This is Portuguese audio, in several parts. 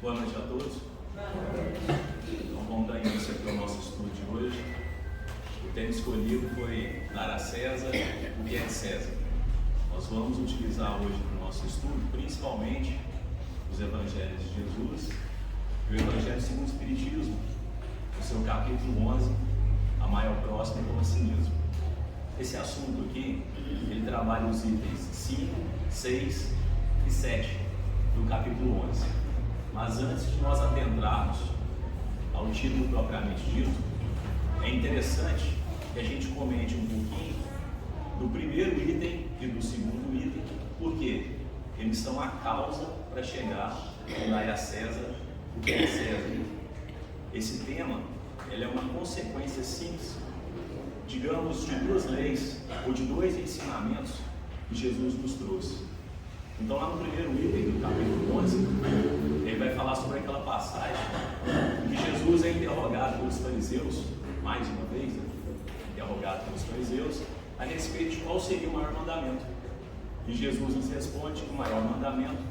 Boa noite a todos. Então vamos dar início aqui ao nosso estudo de hoje. O tema escolhido foi dar a César o que é de César. Nós vamos utilizar hoje no nosso estudo principalmente os Evangelhos de Jesus e o Evangelho segundo o Espiritismo, no seu capítulo 11, amar ao próximo como a si mesmo. Esse assunto aqui, ele trabalha os itens 5, 6 e 7 do capítulo 11. Mas antes de nós adentrarmos ao título propriamente dito, é interessante que a gente comente um pouquinho do primeiro item e do segundo item, porque eles são a causa para chegar a dar a César o que é César. Esse tema, ele é uma consequência simples, digamos, de duas leis ou de dois ensinamentos que Jesus nos trouxe. Então, lá no primeiro item do capítulo 11, ele vai falar sobre aquela passagem em que Jesus é interrogado pelos fariseus, mais uma vez, interrogado pelos fariseus, a respeito de qual seria o maior mandamento. E Jesus nos responde que o maior mandamento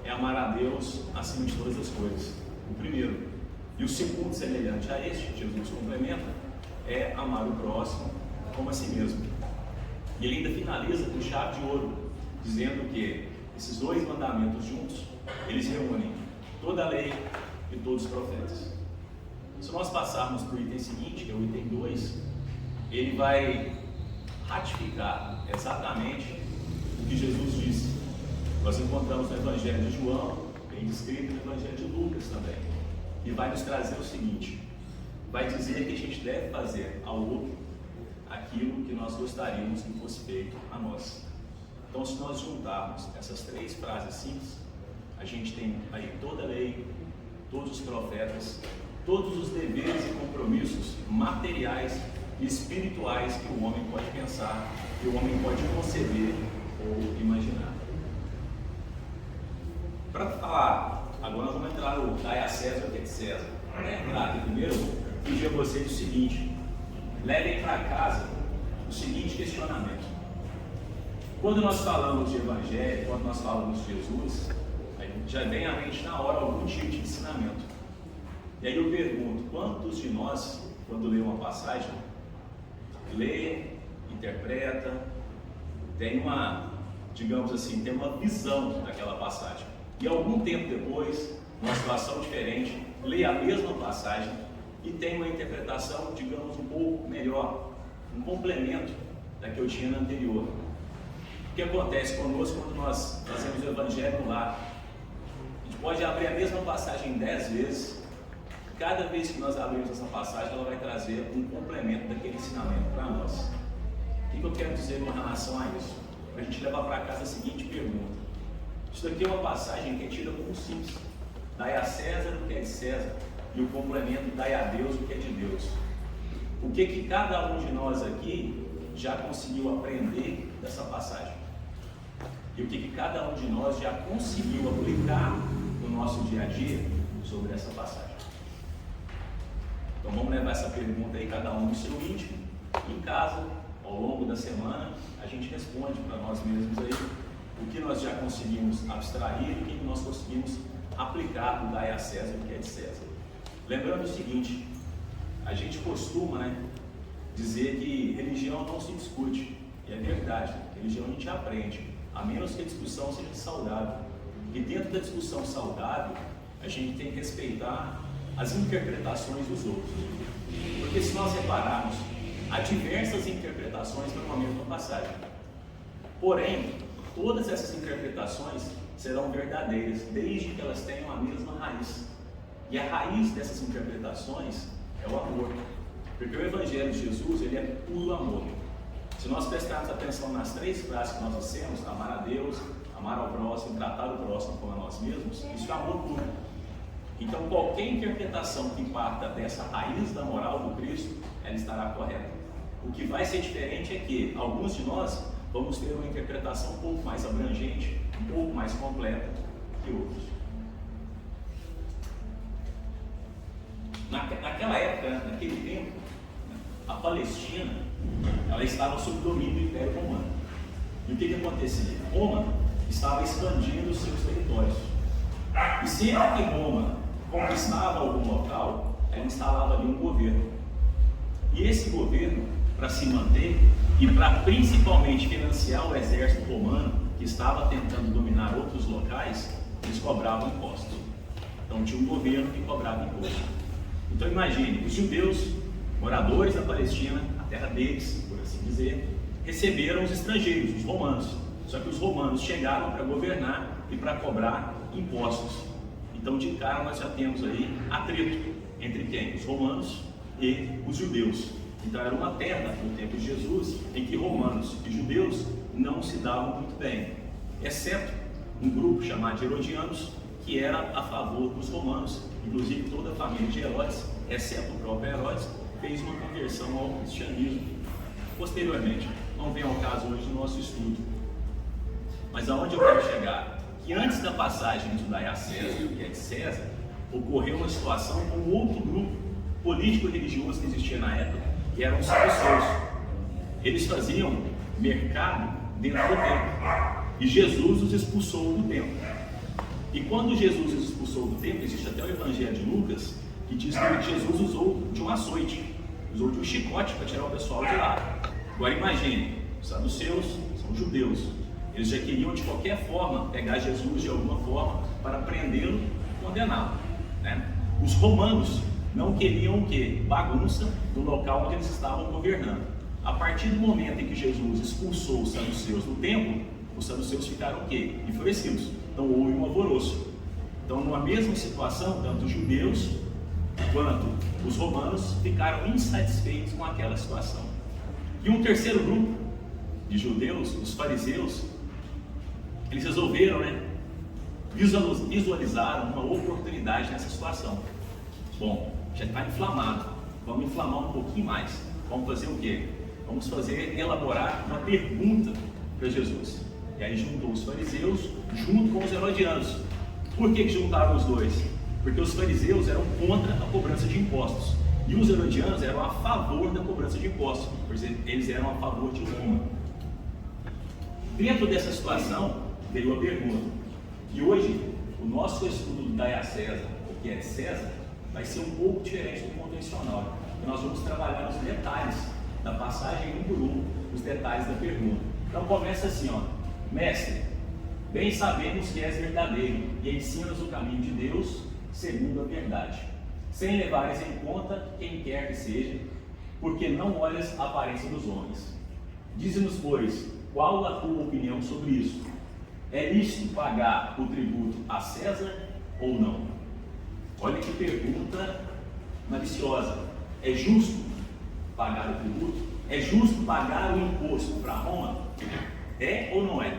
é amar a Deus acima de todas as coisas, o primeiro. E o segundo, semelhante a este, Jesus complementa, é amar o próximo como a si mesmo. E ele ainda finaliza com chave de ouro, dizendo que esses dois mandamentos juntos, eles reúnem toda a lei e todos os profetas. Se nós passarmos para o item seguinte, que é o item 2, ele vai ratificar exatamente o que Jesus disse. Nós encontramos no Evangelho de João, bem descrito no Evangelho de Lucas também, e vai nos trazer o seguinte: vai dizer que a gente deve fazer ao outro aquilo que nós gostaríamos que fosse feito a nós. Então, se nós juntarmos essas três frases simples, a gente tem aí toda a lei, todos os profetas, todos os deveres e compromissos materiais e espirituais que o homem pode pensar, que o homem pode conceber ou imaginar. Para falar, agora nós vamos entrar no dar a César o que é de César. Para entrar aqui primeiro, pedir a vocês o seguinte: levem para casa o seguinte questionamento. Quando nós falamos de Evangelho, quando nós falamos de Jesus, já vem à mente na hora algum tipo de ensinamento. E aí eu pergunto, quantos de nós, quando lê uma passagem, lê, interpreta, tem uma, digamos assim, tem uma visão daquela passagem. E algum tempo depois, numa situação diferente, lê a mesma passagem e tem uma interpretação, digamos, um pouco melhor, um complemento da que eu tinha na anterior. O que acontece conosco quando nós fazemos o Evangelho no lar? A gente pode abrir a mesma passagem 10 vezes. Cada vez que nós abrimos essa passagem, ela vai trazer um complemento daquele ensinamento para nós. O que eu quero dizer com relação a isso? Para a gente levar para casa a seguinte pergunta: isso daqui é uma passagem que é tida como simples. Dai a César o que é de César, e o complemento dai a Deus o que é de Deus. O que cada um de nós aqui já conseguiu aprender dessa passagem? E o que cada um de nós já conseguiu aplicar no nosso dia a dia sobre essa passagem? Então vamos levar essa pergunta aí, cada um no seu íntimo, em casa, ao longo da semana, a gente responde para nós mesmos aí o que nós já conseguimos abstrair e o que nós conseguimos aplicar do dar a César o que é de César. Lembrando o seguinte, a gente costuma, dizer que religião não se discute, e é verdade, religião a gente aprende, a menos que a discussão seja saudável. E dentro da discussão saudável, a gente tem que respeitar as interpretações dos outros. Porque se nós repararmos, há diversas interpretações para uma mesma passagem. Porém, todas essas interpretações serão verdadeiras, desde que elas tenham a mesma raiz. E a raiz dessas interpretações é o amor. Porque o Evangelho de Jesus, ele é puro amor. Se nós prestarmos atenção nas três frases que nós dissemos, amar a Deus, amar ao próximo, tratar o próximo como a nós mesmos, isso é amor puro. Então, qualquer interpretação que parta dessa raiz da moral do Cristo, ela estará correta. O que vai ser diferente é que alguns de nós vamos ter uma interpretação um pouco mais abrangente, um pouco mais completa que outros. Naquela época, naquele tempo, a Palestina, ela estava sob domínio do Império Romano. E o que acontecia? Roma estava expandindo os seus territórios. E sempre que Roma conquistava algum local, ela instalava ali um governo. E esse governo, para se manter e para principalmente financiar o exército romano, que estava tentando dominar outros locais, eles cobravam impostos. Então tinha um governo que cobrava imposto. Então imagine, os judeus, moradores da Palestina, a terra deles, por assim dizer, receberam os estrangeiros, os romanos. Só que os romanos chegaram para governar e para cobrar impostos. Então de cara nós já temos aí atrito entre quem? Os romanos e os judeus. Então era uma terra, no tempo de Jesus, em que romanos e judeus não se davam muito bem, exceto um grupo chamado de herodianos, que era a favor dos romanos. Inclusive toda a família de Herodes, exceto o próprio Herodes, fez uma conversão ao cristianismo posteriormente. Não vem ao caso hoje do nosso estudo. Mas aonde eu quero chegar? Que antes da passagem de Judá a César, que é de César, ocorreu uma situação com outro grupo político-religioso que existia na época, que eram os saduceus. Eles faziam mercado dentro do templo, e Jesus os expulsou do templo. E quando Jesus os expulsou do templo, existe até o Evangelho de Lucas, que diz que Jesus usou de um açoite, usou de um chicote para tirar o pessoal de lá. Agora imagine, os saduceus são judeus, eles já queriam de qualquer forma pegar Jesus de alguma forma para prendê-lo e condená-lo, né? Os romanos não queriam o quê? Bagunça no local onde eles estavam governando. A partir do momento em que Jesus expulsou os saduceus do templo, os saduceus ficaram o quê? Enfurecidos. Então houve um alvoroço. Então numa mesma situação, tanto os judeus quanto os romanos ficaram insatisfeitos com aquela situação. E um terceiro grupo de judeus, os fariseus, eles resolveram, visualizaram uma oportunidade nessa situação. Bom, já está inflamado, vamos inflamar um pouquinho mais. Vamos fazer o quê? Vamos elaborar uma pergunta para Jesus. E aí juntou os fariseus junto com os herodianos. Por que juntaram os dois? Porque os fariseus eram contra a cobrança de impostos e os herodianos eram a favor da cobrança de impostos, pois eles eram a favor de Roma. Dentro dessa situação veio a pergunta. E hoje o nosso estudo do Dai a César, o que é de César, vai ser um pouco diferente do convencional. Nós vamos trabalhar os detalhes da passagem um por um, os detalhes da pergunta. Então começa assim, mestre, bem sabemos que és verdadeiro e ensinas o caminho de Deus segundo a verdade, sem levares em conta quem quer que seja, porque não olhas a aparência dos homens. Dize-nos, pois, qual a tua opinião sobre isso? É lícito pagar o tributo a César ou não? Olha que pergunta maliciosa. É justo pagar o tributo? É justo pagar o imposto para Roma? É ou não é?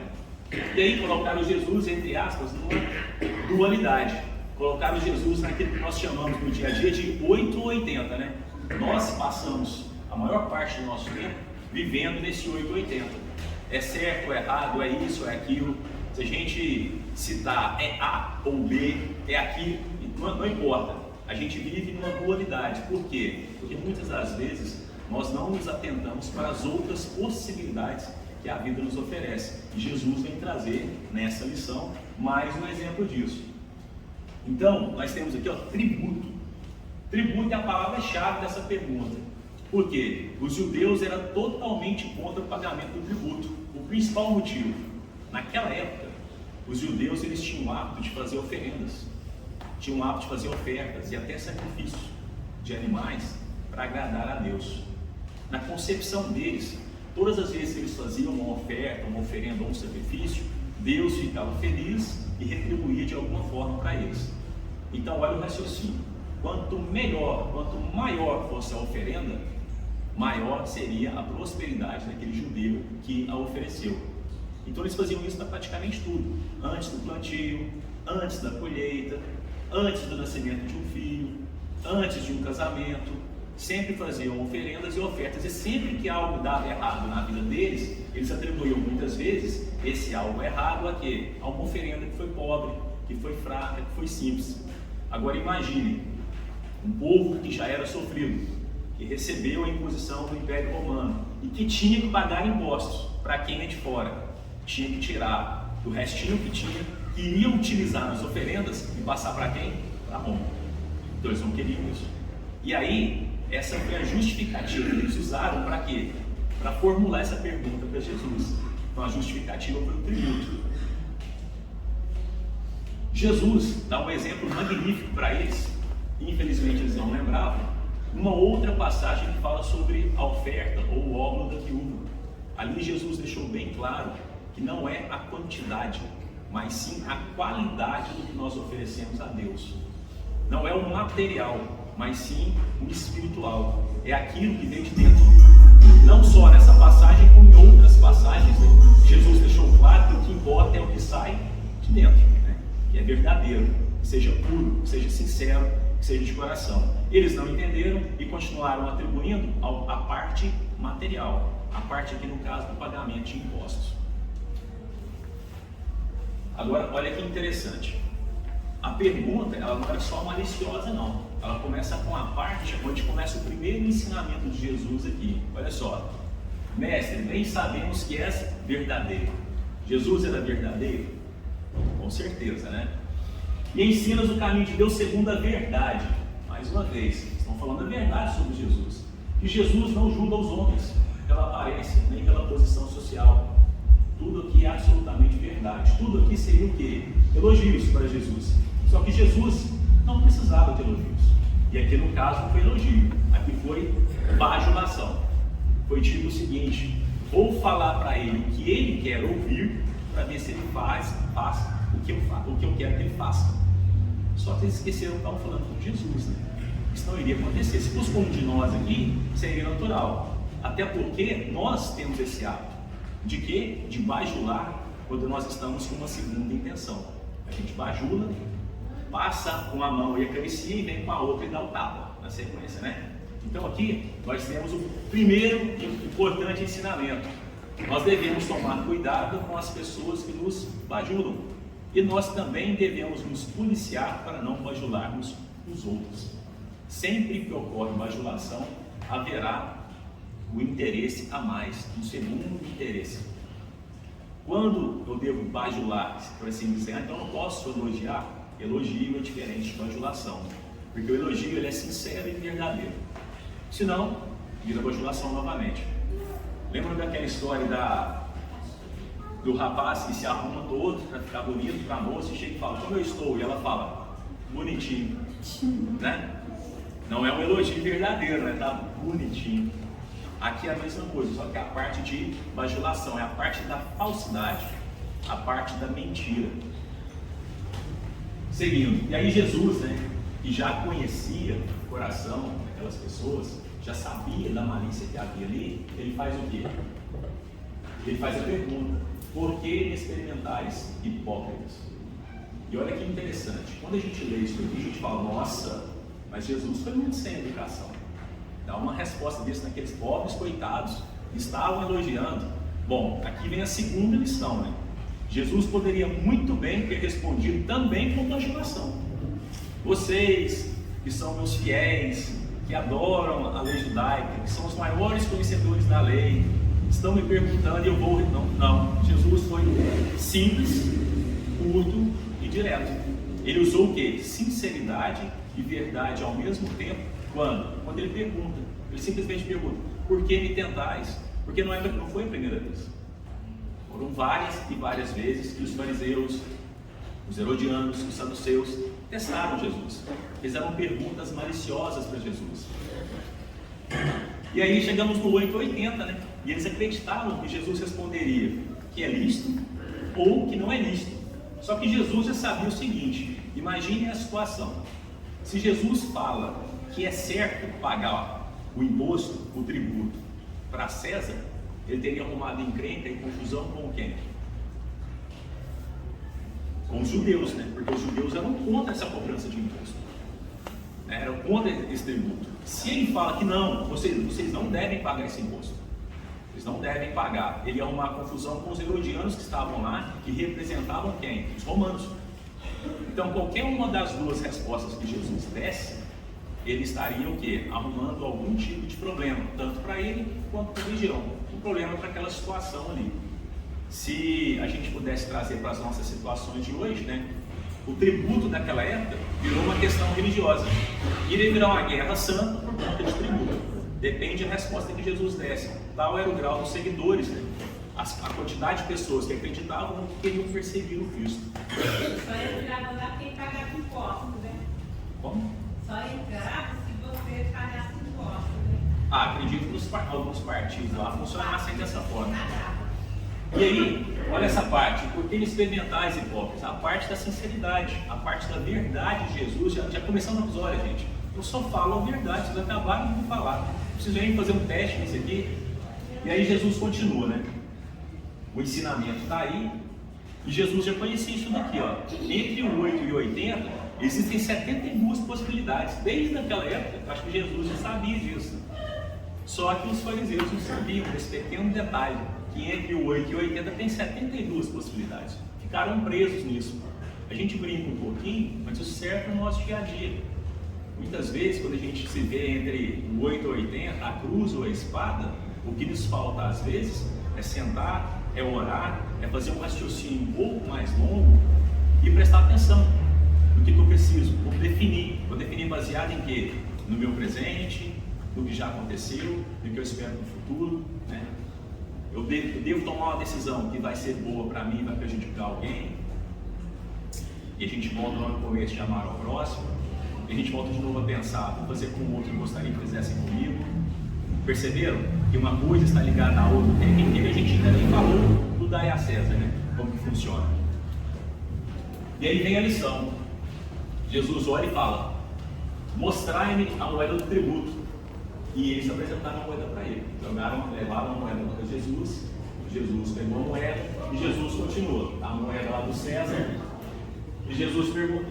E aí colocaram Jesus, entre aspas, numa dualidade. Colocaram Jesus naquilo que nós chamamos no dia a dia de 8 ou 80, né? Nós passamos a maior parte do nosso tempo vivendo nesse 8 ou 80. É certo ou errado, é isso, é aquilo. Se a gente citar é A ou B, é aquilo, não importa. A gente vive numa dualidade. Por quê? Porque muitas das vezes nós não nos atentamos para as outras possibilidades que a vida nos oferece. E Jesus vem trazer nessa lição mais um exemplo disso. Então, nós temos aqui, tributo. Tributo é a palavra-chave dessa pergunta. Por quê? Os judeus eram totalmente contra o pagamento do tributo. O principal motivo, naquela época, os judeus eles tinham o hábito de fazer oferendas, tinham o hábito de fazer ofertas e até sacrifícios de animais para agradar a Deus. Na concepção deles, todas as vezes que eles faziam uma oferta, uma oferenda ou um sacrifício, Deus ficava feliz e retribuía de alguma forma para eles. Então olha o raciocínio, quanto maior fosse a oferenda, maior seria a prosperidade daquele judeu que a ofereceu. Então eles faziam isso para praticamente tudo, antes do plantio, antes da colheita, antes do nascimento de um filho, antes de um casamento, sempre faziam oferendas e ofertas, e sempre que algo dava errado na vida deles, eles atribuíam muitas vezes esse algo errado a quê? A uma oferenda que foi pobre, que foi fraca, que foi simples. Agora imagine, um povo que já era sofrido, que recebeu a imposição do Império Romano e que tinha que pagar impostos para quem é de fora, tinha que tirar do restinho que tinha que iriam utilizar nas oferendas e passar para quem? Para Roma. Então eles não queriam isso. E aí, essa foi a justificativa que eles usaram para quê? Para formular essa pergunta para Jesus. Então a justificativa foi o tributo. Jesus dá um exemplo magnífico para eles, infelizmente eles não lembravam, uma outra passagem que fala sobre a oferta ou o óbolo da viúva. Ali Jesus deixou bem claro que não é a quantidade, mas sim a qualidade do que nós oferecemos a Deus. Não é o material, mas sim o espiritual. É aquilo que vem de dentro. Não só nessa passagem, como em outras passagens, né? Jesus deixou claro que o que importa é o que sai de dentro, né? Que é verdadeiro, que seja puro, que seja sincero, que seja de coração. Eles não entenderam e continuaram atribuindo a parte material, a parte aqui no caso do pagamento de impostos. Agora, olha que interessante. A pergunta, ela não era só maliciosa, não. Ela começa com a parte onde começa o primeiro ensinamento de Jesus aqui. Olha só. Mestre, bem sabemos que és verdadeiro. Jesus era verdadeiro? Com certeza, né? E ensinas o caminho de Deus segundo a verdade. Mais uma vez, estão falando a verdade sobre Jesus. Que Jesus não julga os homens pela aparência, nem pela posição social. Tudo aqui é absolutamente verdade. Tudo aqui seria o quê? Elogios para Jesus. Só que Jesus não precisava de elogios. E aqui no caso não foi elogio. Aqui foi bajulação. Foi tipo o seguinte: vou falar para ele o que ele quer ouvir, para ver se ele faz o que eu quero que ele faça. Só que eles esqueceram que estavam falando com Jesus, né? Isso não iria acontecer. Se fosse como de nós aqui, seria natural. Até porque nós temos esse hábito. De quê? De bajular quando nós estamos com uma segunda intenção. A gente bajula, passa com a mão e acaricia e vem com a outra e dá o tapa na sequência, né? Então aqui nós temos o primeiro importante ensinamento. Nós devemos tomar cuidado com as pessoas que nos bajulam. E nós também devemos nos policiar para não bajularmos os outros. Sempre que ocorre bajulação, haverá o interesse a mais, um segundo interesse. Quando eu devo bajular, por assim dizer, então eu posso elogiar. Elogio é diferente de bajulação, porque o elogio ele é sincero e verdadeiro. Senão, vira bajulação novamente. Lembra daquela história do rapaz que se arruma todo para ficar bonito para a moça e chega e fala: como eu estou? E ela fala: bonitinho, né? Não é um elogio verdadeiro, né? Tá bonitinho. Aqui é a mesma coisa, só que é a parte de bajulação, é a parte da falsidade, a parte da mentira. Seguindo, e aí Jesus, né, que já conhecia o coração daquelas pessoas, já sabia da malícia que havia ali, ele faz o quê? Ele faz a pergunta: por que experimentais hipócritas? E olha que interessante, quando a gente lê isso aqui, a gente fala: nossa, mas Jesus foi muito sem educação. Dá uma resposta desse naqueles pobres coitados que estavam elogiando. Bom, aqui vem a segunda lição, né? Jesus poderia muito bem ter respondido também com bajulação. Vocês que são meus fiéis, que adoram a lei judaica, que são os maiores conhecedores da lei, estão me perguntando e eu vou... Não. Jesus foi simples, curto e direto. Ele usou o quê? Sinceridade e verdade ao mesmo tempo. Quando ele pergunta, ele simplesmente pergunta: por que me tentais? Porque não foi a primeira vez. Foram várias e várias vezes que os fariseus, os herodianos, os saduceus testaram Jesus. Fizeram perguntas maliciosas para Jesus. E aí chegamos no 880, né? E eles acreditavam que Jesus responderia que é lícito ou que não é lícito. Só que Jesus já sabia o seguinte: imagine a situação. Se Jesus fala que é certo pagar o imposto, o tributo para César, ele teria arrumado encrenca e confusão com quem? Com os judeus, né? Porque os judeus eram contra essa cobrança de imposto, eram contra esse tributo. Se ele fala que não, vocês não devem pagar esse imposto, vocês não devem pagar, ele ia arrumar confusão com os herodianos que estavam lá, que representavam quem? Os romanos. Então qualquer uma das duas respostas que Jesus desse, ele estaria o quê? Arrumando algum tipo de problema, tanto para ele quanto para a região. Um problema para aquela situação ali. se a gente pudesse trazer para as nossas situações de hoje, né? O tributo daquela época virou uma questão religiosa. Iria virar uma guerra santa por conta de tributo. Depende da resposta que Jesus desse. Tal era o grau dos seguidores, né? A quantidade de pessoas que acreditavam ou que queriam perseguir o Cristo. Só entrava lá quem pagava impostos, né? Como? Só entrava se você pagasse impostos, né? Acredito que alguns partidos lá funcionassem dessa forma. E aí, olha essa parte, porque eles experimentais hipócritas, a parte da sinceridade, a parte da verdade de Jesus, já começamos no episódio, gente. Eu só falo a verdade, vocês acabaram de falar. Preciso nem fazer um teste nisso aqui. E aí Jesus continua, né? O ensinamento está aí, e Jesus já conhecia isso daqui, ó. Entre o 8 e o 80, existem 72 possibilidades. Desde aquela época, eu acho que Jesus já sabia disso. Só que os fariseus não sabiam desse pequeno detalhe, que entre o 8 e o 80 tem 72 possibilidades. Ficaram presos nisso. A gente brinca um pouquinho, mas o certo é o nosso dia a dia. Muitas vezes, quando a gente se vê entre o 8 e o 80, a cruz ou a espada, o que nos falta às vezes é sentar, é orar, é fazer um raciocínio um pouco mais longo e prestar atenção no que eu preciso. Vou definir baseado em quê? No meu presente, no que já aconteceu, no que eu espero no futuro, né? Eu devo tomar uma decisão que vai ser boa para mim, vai prejudicar alguém. E a gente volta lá no começo de amar ao próximo. E a gente volta de novo a pensar, vou fazer com o outro que gostaria que fizessem comigo. Perceberam que uma coisa está ligada à outra? E a gente ainda nem falou do dar a César, né? Como que funciona. E aí vem a lição. Jesus olha e fala: mostrai-me a moeda do tributo. E eles apresentaram a moeda para ele. Levaram a moeda para Jesus. Jesus pegou a moeda e Jesus continuou. A moeda lá do César. E Jesus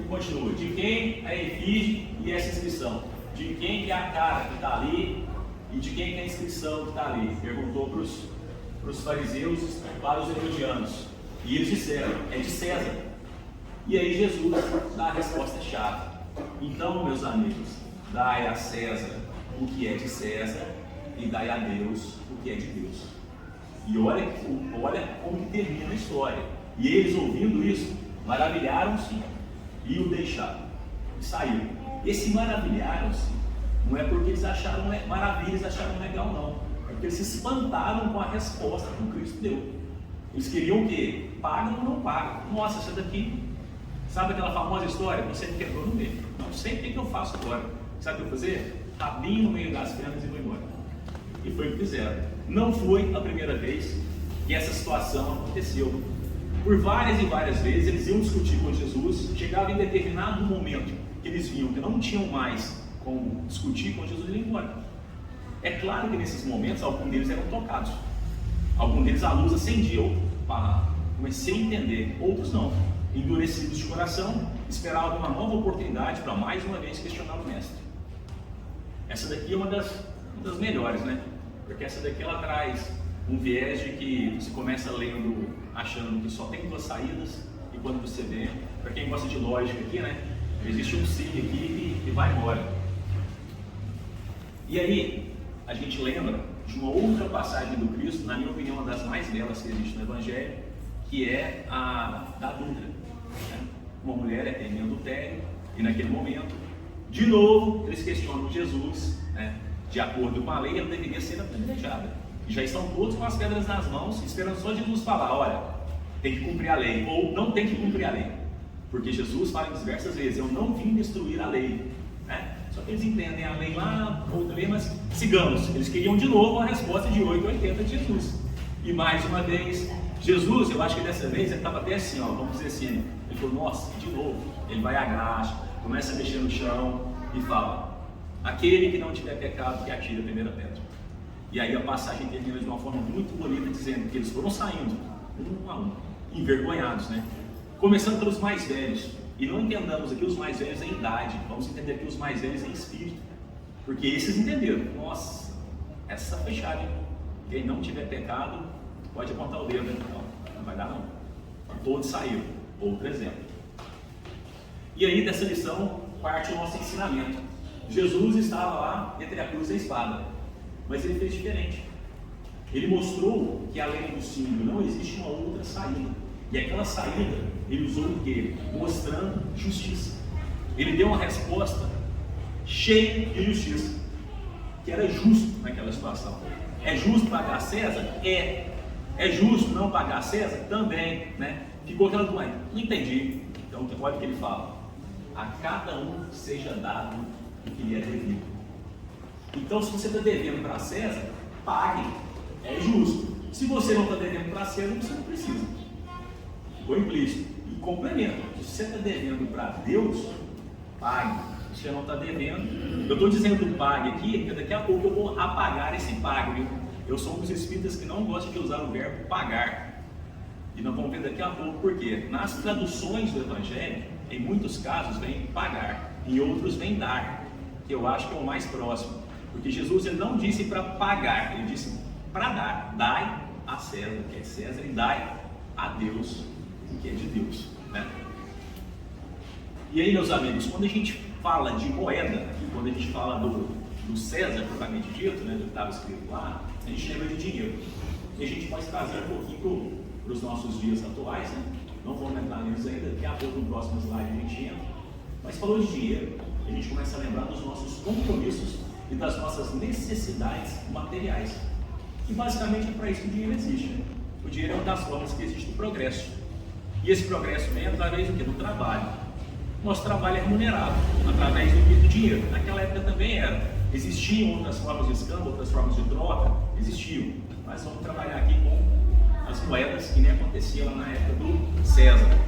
continua: de quem a efígie e essa inscrição? De quem que é a cara que está ali? E de quem que é a inscrição que está ali? Perguntou para os fariseus e para os herodianos. E eles disseram: é de César. E aí Jesus dá a resposta chave. Então, meus amigos, dai a César o que é de César e dai a Deus o que é de Deus. E olha como que termina a história. E eles, ouvindo isso, maravilharam-se e o deixaram. E saíram. Esse maravilharam-se não é porque eles acharam maravilha, eles acharam legal, não. É porque eles se espantaram com a resposta que o Cristo deu. Eles queriam o quê? Paga ou não paga? Nossa, essa daqui, sabe aquela famosa história? Você me quebrou no meio. Não sei o que eu faço agora. Sabe o que eu vou fazer? Rabinho no meio das pernas e vou embora. E foi o que fizeram. Não foi a primeira vez que essa situação aconteceu. Por várias e várias vezes eles iam discutir com Jesus, chegava em determinado momento que eles viam que não tinham mais como discutir com Jesus e ir embora. É claro que nesses momentos alguns deles eram tocados. Alguns deles a luz acendia, comecei a entender. Outros não. Endurecidos de coração, esperavam uma nova oportunidade para mais uma vez questionar o mestre. Essa daqui é uma das melhores, né? Porque essa daqui ela traz um viés de que você começa lendo achando que só tem duas saídas, e quando você vê, para quem gosta de lógica aqui, né? Existe um sim aqui e vai embora. E aí, a gente lembra de uma outra passagem do Cristo, na minha opinião, uma das mais belas que existe no Evangelho, que é a da adúltera. Né? Uma mulher é em adultério, e naquele momento, de novo, eles questionam Jesus, né? De acordo com a lei, ela deveria ser apedrejada. E já estão todos com as pedras nas mãos, esperando só Jesus falar: olha, tem que cumprir a lei, ou não tem que cumprir a lei. Porque Jesus fala diversas vezes: eu não vim destruir a lei. Né? Só que eles entendem a lei lá, outra lei, mas sigamos. Eles queriam de novo a resposta de 8 a 80 de Jesus. E mais uma vez, Jesus, eu acho que dessa vez ele estava até assim, ó, vamos dizer assim, ele falou: nossa, de novo. Ele vai agacha, começa a mexer no chão e fala: aquele que não tiver pecado, que atire a primeira pedra. E aí a passagem termina de uma forma muito bonita, dizendo que eles foram saindo, um a um, envergonhados, né? Começando pelos mais velhos. E não entendamos aqui os mais velhos em idade, vamos entender aqui os mais velhos em espírito. Porque esses entenderam: nossa, essa foi chave. Quem não tiver pecado, pode apontar o dedo, né? Não vai dar não. Todos saíram. Outro exemplo. E aí dessa lição parte o nosso ensinamento. Jesus estava lá entre a cruz e a espada, mas ele fez diferente. Ele mostrou que além do símbolo não existe uma outra saída. E aquela saída, ele usou o quê? Mostrando justiça. Ele deu uma resposta cheia de justiça, que era justo naquela situação. É justo pagar César? É. É justo não pagar César? Também, né? Ficou aquela do não entendi. Então, olha o que ele fala: a cada um seja dado o que lhe é devido. Então, se você está devendo para César, pague. É justo. Se você não está devendo para César, você não precisa. Ficou implícito. E complemento: se você está devendo para Deus, pague. Se você não está devendo, eu estou dizendo pague aqui, porque daqui a pouco eu vou apagar esse pague, viu? Eu sou um dos espíritas que não gosta de usar o verbo pagar. E nós vamos ver daqui a pouco por quê. Nas traduções do Evangelho, em muitos casos vem pagar, em outros vem dar, que eu acho que é o mais próximo. Porque Jesus ele não disse para pagar, ele disse para dar. Dai a César, que é César, e dai a Deus, o que é de Deus, né? E aí, meus amigos, quando a gente fala de moeda, quando a gente fala do César, propriamente dito, né, do que estava escrito lá, a gente lembra de dinheiro. E a gente pode trazer um pouquinho para os nossos dias atuais, né? Não vamos entrar neles ainda, daqui a pouco no próximo slide a gente entra. Mas falou de dinheiro, a gente começa a lembrar dos nossos compromissos e das nossas necessidades materiais. E basicamente é para isso que o dinheiro existe, né? O dinheiro é uma das formas que existe do progresso. E esse progresso vem através do quê? Do trabalho. Nosso trabalho é remunerado através do dinheiro. Naquela época também era. Existiam outras formas de escambo, outras formas de troca, existiam. Mas vamos trabalhar aqui com as moedas que nem acontecia lá na época do César.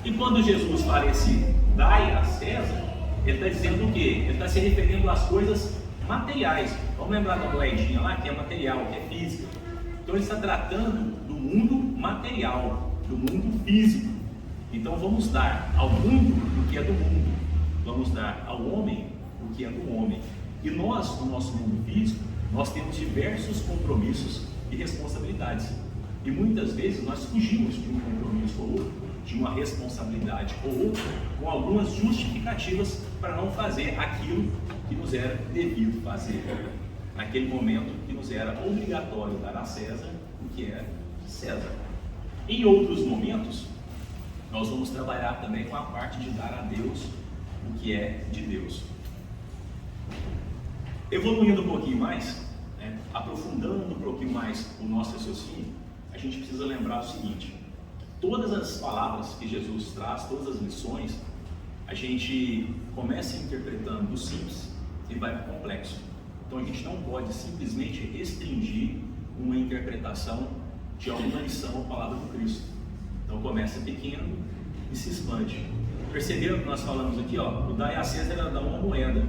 E quando Jesus fala esse dai a César, ele está dizendo o quê? Ele está se referindo às coisas materiais. Vamos lembrar da moedinha lá, que é material, que é física. Então ele está tratando do mundo material, do mundo físico. Então vamos dar ao mundo o que é do mundo, vamos dar ao homem o que é do homem. E nós, no nosso mundo físico, nós temos diversos compromissos e responsabilidades. E muitas vezes nós fugimos de um compromisso ou outro, de uma responsabilidade ou outra, com algumas justificativas para não fazer aquilo que nos era devido fazer, naquele momento que nos era obrigatório dar a César o que é César. Em outros momentos, nós vamos trabalhar também com a parte de dar a Deus o que é de Deus. Evoluindo um pouquinho mais, né, aprofundando um pouquinho mais o nosso raciocínio, a gente precisa lembrar o seguinte: todas as palavras que Jesus traz, todas as lições, a gente começa interpretando do simples e vai para o complexo. Então a gente não pode simplesmente restringir uma interpretação de alguma lição ou palavra do Cristo. Então começa pequeno e se expande. Perceberam que nós falamos aqui, ó, o dai a César era dar uma moeda,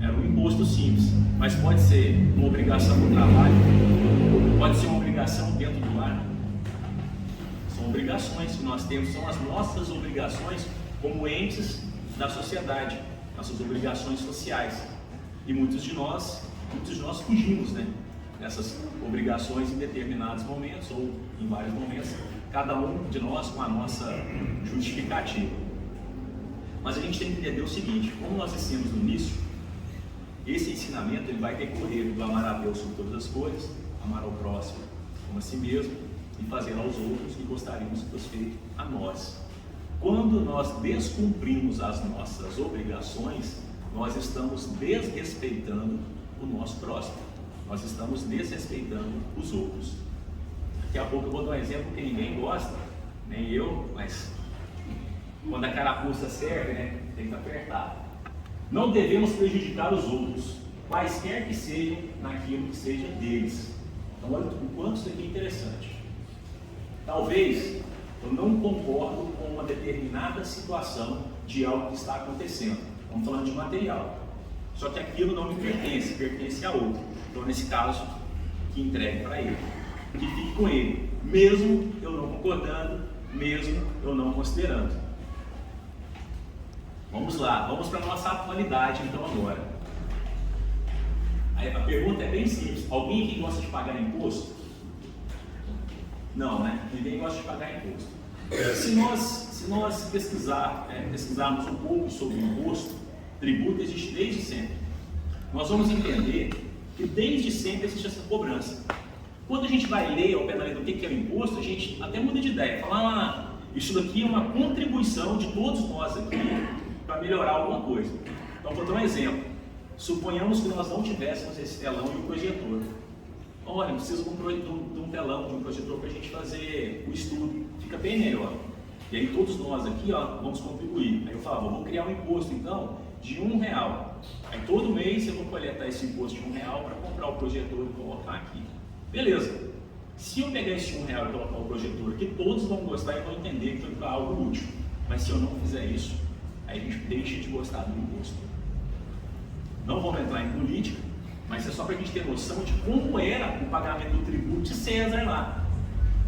era um imposto simples, mas pode ser uma obrigação no trabalho, pode ser uma obrigação dentro do lar. São obrigações que nós temos, são as nossas obrigações como entes da sociedade, nossas obrigações sociais. E muitos de nós fugimos, né, dessas obrigações em determinados momentos ou em vários momentos, cada um de nós com a nossa justificativa. Mas a gente tem que entender o seguinte: como nós dissemos no início, esse ensinamento ele vai decorrer do amar a Deus sobre todas as coisas, amar ao próximo como a si mesmo e fazer aos outros que gostaríamos que fosse feito a nós. Quando nós descumprimos as nossas obrigações, nós estamos desrespeitando o nosso próximo, nós estamos desrespeitando os outros. Daqui a pouco eu vou dar um exemplo que ninguém gosta, nem eu, mas quando a carapuça serve, né, tem que apertar. Não devemos prejudicar os outros, quaisquer que sejam, naquilo que seja deles. Então olha o quanto isso aqui é interessante. Talvez eu não concordo com uma determinada situação de algo que está acontecendo. Estamos falando de material. Só que aquilo não me pertence, pertence a outro. Então nesse caso, que entregue para ele, que fique com ele, mesmo eu não concordando, mesmo eu não considerando. Vamos lá, vamos para a nossa atualidade então agora. A pergunta é bem simples: alguém aqui gosta de pagar imposto? Não, né? Ninguém gosta de pagar imposto. Se nós pesquisarmos um pouco sobre o imposto, tributo existe desde sempre. Nós vamos entender que desde sempre existe essa cobrança. Quando a gente vai ler ao pé da letra o que é o imposto, a gente até muda de ideia. Fala, isso daqui é uma contribuição de todos nós aqui para melhorar alguma coisa. Então, vou dar um exemplo. Suponhamos que nós não tivéssemos esse telão e o projetor. Olha, precisa de um telão, de um projetor para a gente fazer o estudo. Fica bem melhor. E aí todos nós aqui vamos contribuir. Aí eu falo, vou criar um imposto então de R$1. Aí todo mês eu vou coletar esse imposto de R$1 para comprar o projetor e colocar aqui. Beleza. Se eu pegar esse R$1 e colocar o projetor aqui, todos vão gostar e vão entender que foi para algo útil. Mas se eu não fizer isso, aí a gente deixa de gostar do imposto. Não vamos entrar em política, mas é só para a gente ter noção de como era o pagamento do tributo de César lá.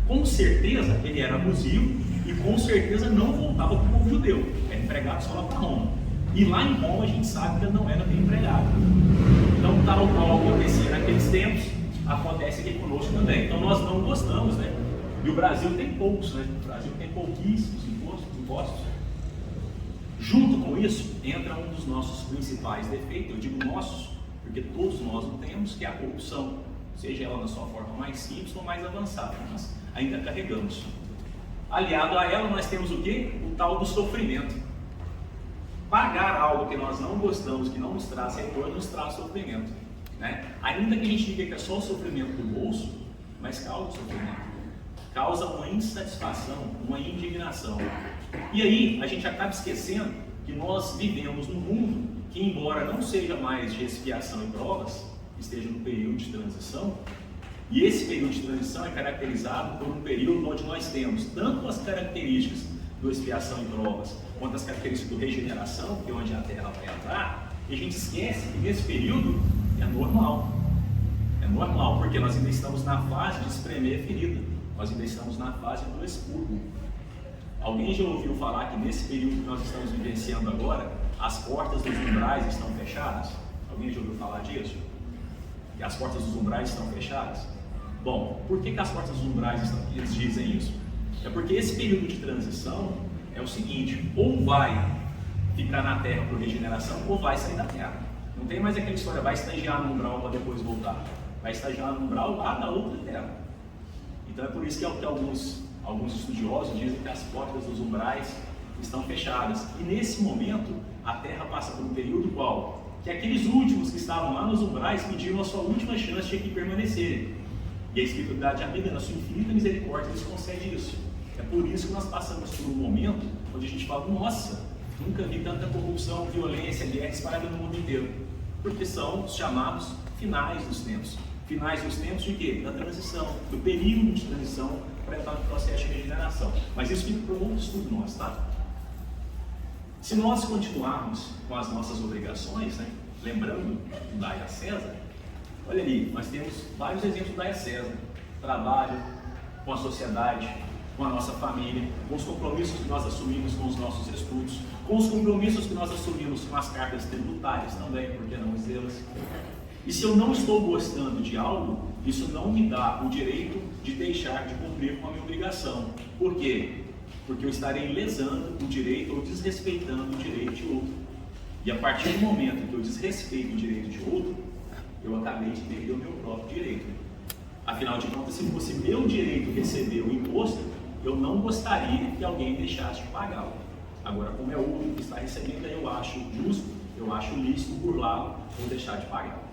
Com certeza ele era abusivo e com certeza não voltava para o povo judeu, era empregado só lá para Roma. E lá em Roma a gente sabe que ele não era bem empregado. Então, tal qual acontecia naqueles tempos, acontece aqui conosco também. Então nós não gostamos, né? E o Brasil tem poucos, né? O Brasil tem pouquíssimos impostos. Junto com isso, entra um dos nossos principais defeitos, eu digo nossos, porque todos nós o temos, que é a corrupção, seja ela na sua forma mais simples ou mais avançada, nós ainda carregamos. Aliado a ela, nós temos o quê? O tal do sofrimento. Pagar algo que nós não gostamos, que não nos traz retorno, nos traz sofrimento. Né? Ainda que a gente diga que é só o sofrimento do bolso, mas causa sofrimento. Causa uma insatisfação, uma indignação. E aí, a gente acaba esquecendo que nós vivemos num mundo que, embora não seja mais de expiação e provas, esteja no período de transição, e esse período de transição é caracterizado por um período onde nós temos tanto as características do expiação e provas, quanto as características do regeneração, que é onde a Terra vai entrar, e a gente esquece que nesse período é normal. É normal, porque nós ainda estamos na fase de espremer a ferida, nós ainda estamos na fase do expurgo. Alguém já ouviu falar que nesse período que nós estamos vivenciando agora, as portas dos umbrais estão fechadas? Alguém já ouviu falar disso? Que as portas dos umbrais estão fechadas? Bom, por que as portas dos umbrais eles dizem isso? É porque esse período de transição é o seguinte, ou vai ficar na Terra por regeneração, ou vai sair da Terra. Não tem mais aquela história, vai estagiar no umbral para depois voltar. Vai estagiar no umbral lá da outra Terra. Então é por isso que alguns estudiosos dizem que as portas dos umbrais estão fechadas. E nesse momento, a Terra passa por um período qual? Que aqueles últimos que estavam lá nos umbrais pediram a sua última chance de aqui permanecerem. E a espiritualidade amiga, na sua infinita misericórdia, nos concede isso. É por isso que nós passamos por um momento onde a gente fala, nossa, nunca vi tanta corrupção, violência, guerra espalhada no mundo inteiro. Porque são os chamados finais dos tempos. Finais dos tempos de quê? Da transição, do período de transição para entrar no processo de regeneração. Mas isso fica para um outro estudo nosso, tá? Se nós continuarmos com as nossas obrigações, né, lembrando do Dai a César, olha ali, nós temos vários exemplos do Dai a César. Trabalho, com a sociedade, com a nossa família, com os compromissos que nós assumimos com os nossos estudos, com os compromissos que nós assumimos com as cargas tributárias também, por que não dizê-las? E se eu não estou gostando de algo, isso não me dá o direito de deixar de cumprir com a minha obrigação. Por quê? Porque eu estarei lesando o direito ou desrespeitando o direito de outro. E a partir do momento que eu desrespeito o direito de outro, eu acabei de perder o meu próprio direito. Afinal de contas, se fosse meu direito receber o imposto, eu não gostaria que alguém deixasse de pagá-lo. Agora, como é outro que está recebendo, aí eu acho justo, eu acho lícito burlá-lo ou deixar de pagá-lo.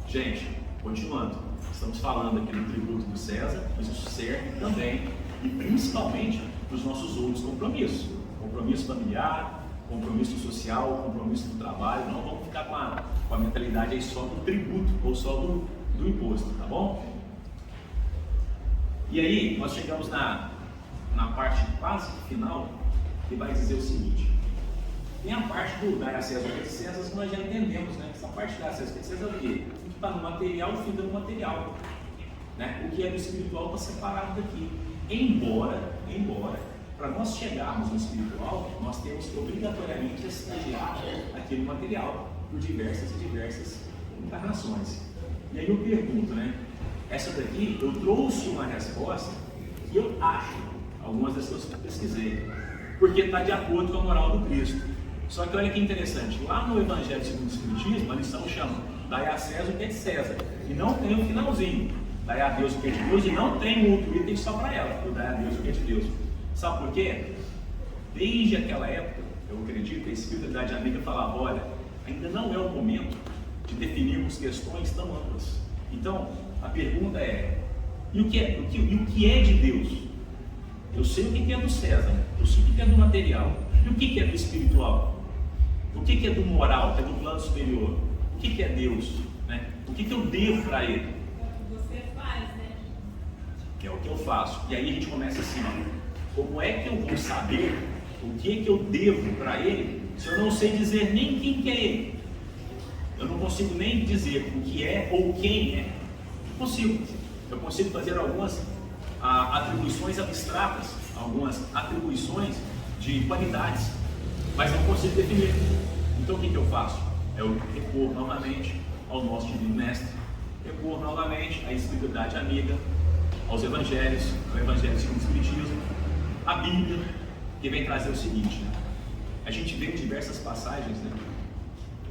Gente, continuando, estamos falando aqui do tributo do César, mas isso serve também e principalmente para os nossos outros compromissos. Compromisso familiar, compromisso social, compromisso do trabalho. Não vamos ficar com a mentalidade aí só do tributo ou só do imposto, tá bom? E aí, nós chegamos na parte quase final, que vai dizer o seguinte. Tem a parte do Dai a César que é de César que nós já entendemos, né? Essa parte do Dai a César que é de César é o quê? O que está no material fica no material. Né? O que é do espiritual está separado daqui. Embora, para nós chegarmos no espiritual, nós temos que obrigatoriamente estagiar aquele material por diversas e diversas encarnações. E aí eu pergunto, né? Essa daqui, eu trouxe uma resposta que eu acho, algumas das coisas que eu pesquisei, porque está de acordo com a moral do Cristo. Só que olha que interessante, lá no Evangelho segundo o Espiritismo, a lição chama dai a César o que é de César. E não tem o finalzinho. Dai a Deus o que é de Deus e não tem um outro item só para ela. Eu dai a Deus o que é de Deus. Sabe por quê? Desde aquela época, eu acredito que a espiritualidade amiga falava, olha, ainda não é o momento de definirmos questões tão amplas. Então, a pergunta é, e o que é de Deus? Eu sei o que é do César, eu sei o que é do material, e o que é do espiritual? O que é do moral, que é do plano superior? O que é Deus? Né? O que eu devo para Ele? Você faz, né? É o que eu faço. E aí a gente começa assim, ó, como é que eu vou saber o que eu devo para Ele se eu não sei dizer nem quem que é Ele? Eu não consigo nem dizer o que é ou quem é. Não consigo. Eu consigo fazer algumas atribuições abstratas, algumas atribuições de qualidades, mas não consigo definir. Então o que eu faço? Eu recorro novamente ao nosso divino mestre, recorro novamente à espiritualidade amiga, aos evangelhos, ao evangelho segundo o Espiritismo, à Bíblia, que vem trazer o seguinte, né? A gente vê em diversas passagens, né,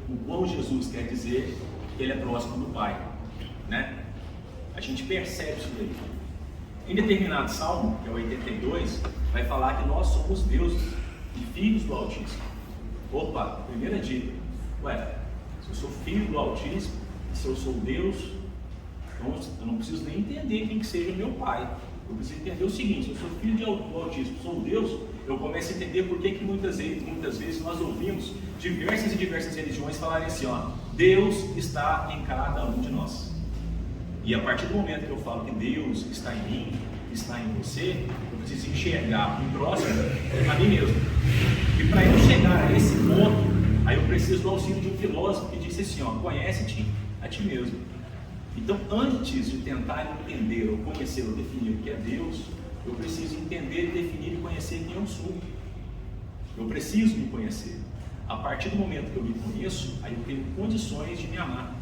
o quão Jesus quer dizer que Ele é próximo do Pai, né? A gente percebe isso daí. Em determinado salmo, que é o 82, vai falar que nós somos deuses e filhos do Altíssimo. Opa, primeira dica. Ué, se eu sou filho do Altíssimo, e se eu sou Deus, então eu não preciso nem entender quem que seja meu pai. Eu preciso entender o seguinte, se eu sou filho do Altíssimo, sou Deus, eu começo a entender por que muitas vezes nós ouvimos diversas religiões falarem assim, ó, Deus está em cada um de nós. E a partir do momento que eu falo que Deus está em mim, está em você, eu preciso enxergar o próximo a mim mesmo. E para eu chegar a esse ponto, aí eu preciso do auxílio de um filósofo que disse assim, ó, conhece-te a ti mesmo. Então, antes de tentar entender, ou conhecer, ou definir o que é Deus, eu preciso entender, definir e conhecer quem eu sou. Eu preciso me conhecer. A partir do momento que eu me conheço, aí eu tenho condições de me amar.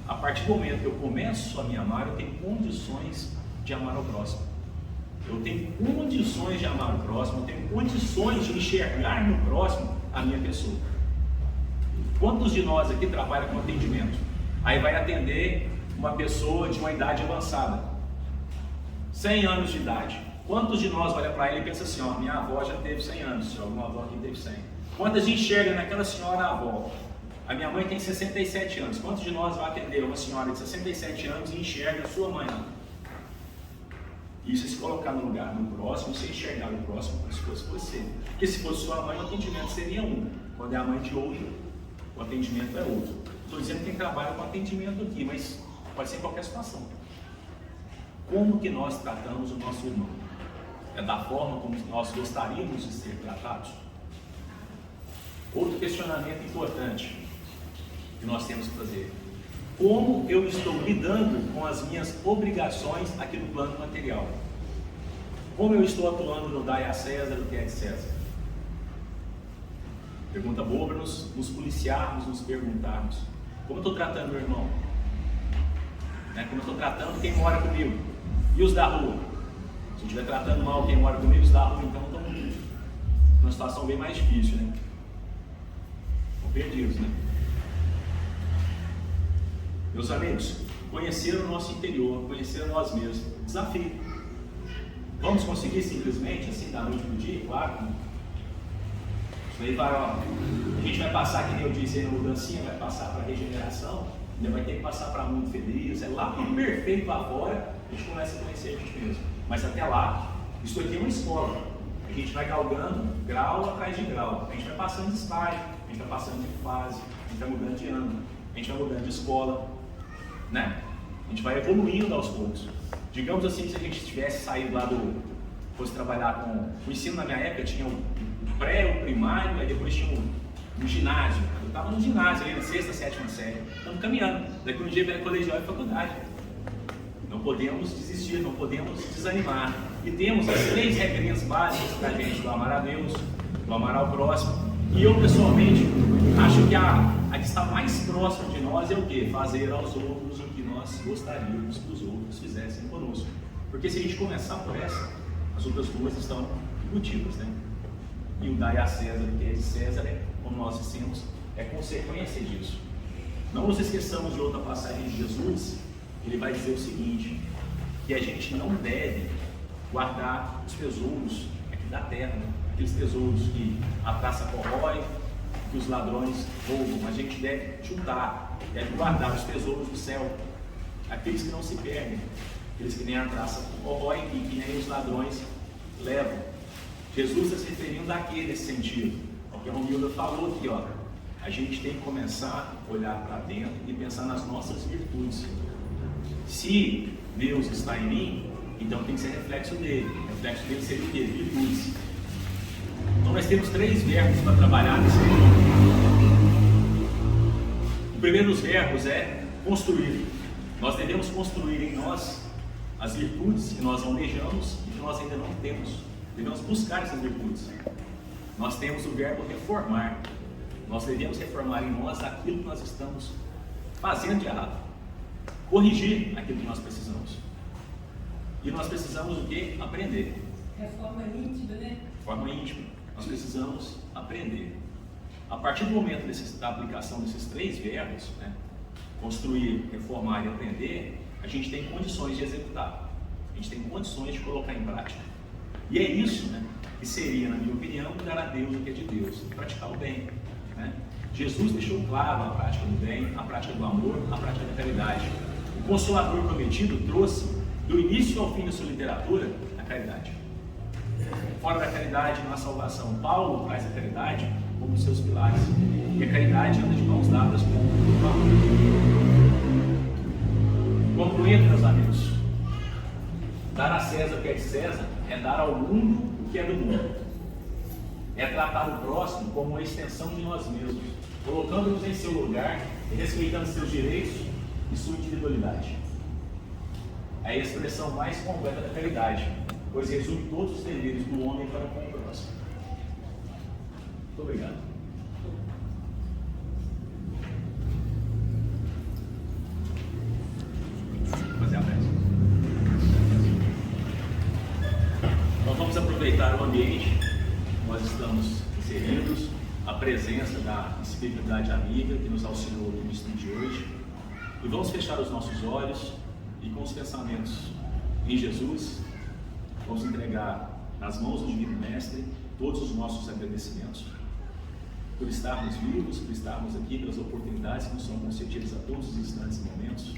A partir do momento que eu começo a me amar, eu tenho condições de amar o próximo. Eu tenho condições de amar o próximo, eu tenho condições de enxergar no próximo a minha pessoa. Quantos de nós aqui trabalham com atendimento? Aí vai atender uma pessoa de uma idade avançada, 100 anos de idade. Quantos de nós olha para ele e pensa assim, ó, minha avó já teve 100 anos, alguma avó aqui teve 100. Quantas enxerga naquela senhora avó? A minha mãe tem 67 anos. Quantos de nós vai atender uma senhora de 67 anos e enxerga a sua mãe? Isso é se colocar no lugar do próximo, se enxergar o próximo como se fosse você. Porque se fosse sua mãe, o atendimento seria um. Quando é a mãe de outro, o atendimento é outro. Estou dizendo quem trabalha com atendimento aqui, mas pode ser em qualquer situação. Como que nós tratamos o nosso irmão? É da forma como nós gostaríamos de ser tratados? Outro questionamento importante que nós temos que fazer. Como eu estou lidando com as minhas obrigações aqui no plano material? Como eu estou atuando no dai a César o que é de César? Pergunta boa para nos policiarmos, nos perguntarmos. Como eu estou tratando meu irmão? Como eu estou tratando quem mora comigo? E os da rua? Se eu estiver tratando mal quem mora comigo, os da rua, então estão numa situação bem mais difícil, né? Estão perdidos, né? Meus amigos, conhecer o nosso interior, conhecer a nós mesmos, desafio. Vamos conseguir simplesmente, assim, da noite para o dia? Claro. Isso aí vai, ó, a gente vai passar, que nem eu disse aí na mudancinha, vai passar para a regeneração, ainda vai ter que passar para mundo feliz, é lá para o perfeito lá fora, a gente começa a conhecer a gente mesmo. Mas até lá, isso aqui é uma escola. A gente vai galgando grau atrás de grau, a gente vai passando de estágio, a gente vai passando de fase, a gente vai mudando de ano, a gente vai mudando de escola. Né? A gente vai evoluindo aos poucos. Digamos assim, se a gente tivesse saído lá fosse trabalhar com o ensino na minha época, tinha o pré, o primário, aí depois tinha o ginásio. Eu estava no ginásio, ali na 6ª, 7ª série. Estamos caminhando. Daqui um dia vem colegial e faculdade. Não podemos desistir, não podemos desanimar. E temos as 3 regrinhas básicas para a gente, do amar a Deus, do amar ao próximo. E eu, pessoalmente, acho que a que está mais próxima de nós é o quê? Fazer aos outros o que nós gostaríamos que os outros fizessem conosco. Porque se a gente começar por essa, as outras duas estão embutidas, né? E o dai a César, o que é de César, como nós dissemos, é consequência disso. Não nos esqueçamos de outra passagem de Jesus, ele vai dizer o seguinte, que a gente não deve guardar os tesouros aqui da terra, né? Aqueles tesouros que a traça corrói, que os ladrões roubam, mas a gente deve juntar, deve guardar os tesouros do céu, aqueles que não se perdem, aqueles que nem a traça corrói e que nem os ladrões levam. Jesus está se referindo aqui nesse sentido, porque a Romilda falou aqui, ó, a gente tem que começar a olhar para dentro e pensar nas nossas virtudes. Se Deus está em mim, então tem que ser reflexo dele. O reflexo dele seria o quê? Virtudes. Então nós temos 3 verbos para trabalhar nesse momento. O primeiro dos verbos é construir. Nós devemos construir em nós as virtudes que nós almejamos e que nós ainda não temos. Devemos buscar essas virtudes. Nós temos o verbo reformar. Nós devemos reformar em nós aquilo que nós estamos fazendo de errado. Corrigir aquilo que nós precisamos. E nós precisamos o quê? Aprender. Reforma íntima, né? Reforma íntima. Nós precisamos aprender. A partir do momento da aplicação desses 3 verbos, né, construir, reformar e aprender, a gente tem condições de executar. A gente tem condições de colocar em prática. E é isso, né, que seria, na minha opinião, dar a Deus o que é de Deus, praticar o bem. Né? Jesus deixou claro a prática do bem, a prática do amor, a prática da caridade. O Consolador prometido trouxe, do início ao fim da sua literatura, a caridade. Fora da caridade não há salvação. Paulo traz a caridade como um dos seus pilares. E a caridade anda de mãos dadas com o amor. Concluindo, meus amigos, dar a César o que é de César é dar ao mundo o que é do mundo. É tratar o próximo como uma extensão de nós mesmos, colocando-nos em seu lugar e respeitando seus direitos e sua individualidade. É a expressão mais completa da caridade, pois resume todos os deveres do homem para com o próximo. Muito obrigado. Vou fazer a prece. Nós vamos aproveitar o ambiente. Nós estamos inseridos, a presença da espiritualidade amiga que nos auxiliou no estudo de hoje, e vamos fechar os nossos olhos e com os pensamentos em Jesus, vamos entregar nas mãos do Divino Mestre todos os nossos agradecimentos por estarmos vivos, por estarmos aqui, pelas oportunidades que nos são concedidas a todos os instantes e momentos.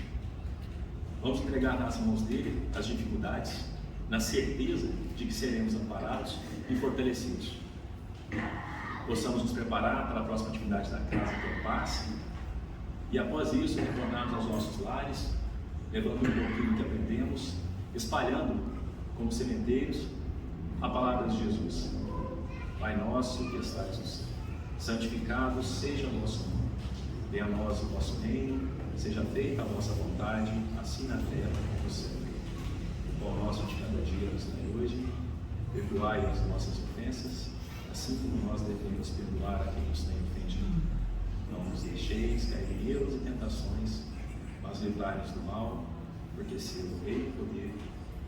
Vamos entregar nas mãos dele as dificuldades, na certeza de que seremos amparados e fortalecidos. Possamos nos preparar para a próxima atividade da casa, que é o passe, e após isso retornarmos aos nossos lares, levando um pouquinho que aprendemos, espalhando como sementeiros a palavra de Jesus. Pai nosso que estais no céu, santificado seja o vosso nome. Venha a nós o vosso reino, seja feita a vossa vontade, assim na terra como no céu. O pão nosso de cada dia nos dai hoje, perdoai as nossas ofensas, assim como nós devemos perdoar a quem nos tem ofendido. Não nos deixeis cair em erros e tentações, mas livrai-nos do mal, porque seu é o rei, o poder,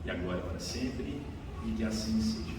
e agora para sempre, e que assim seja.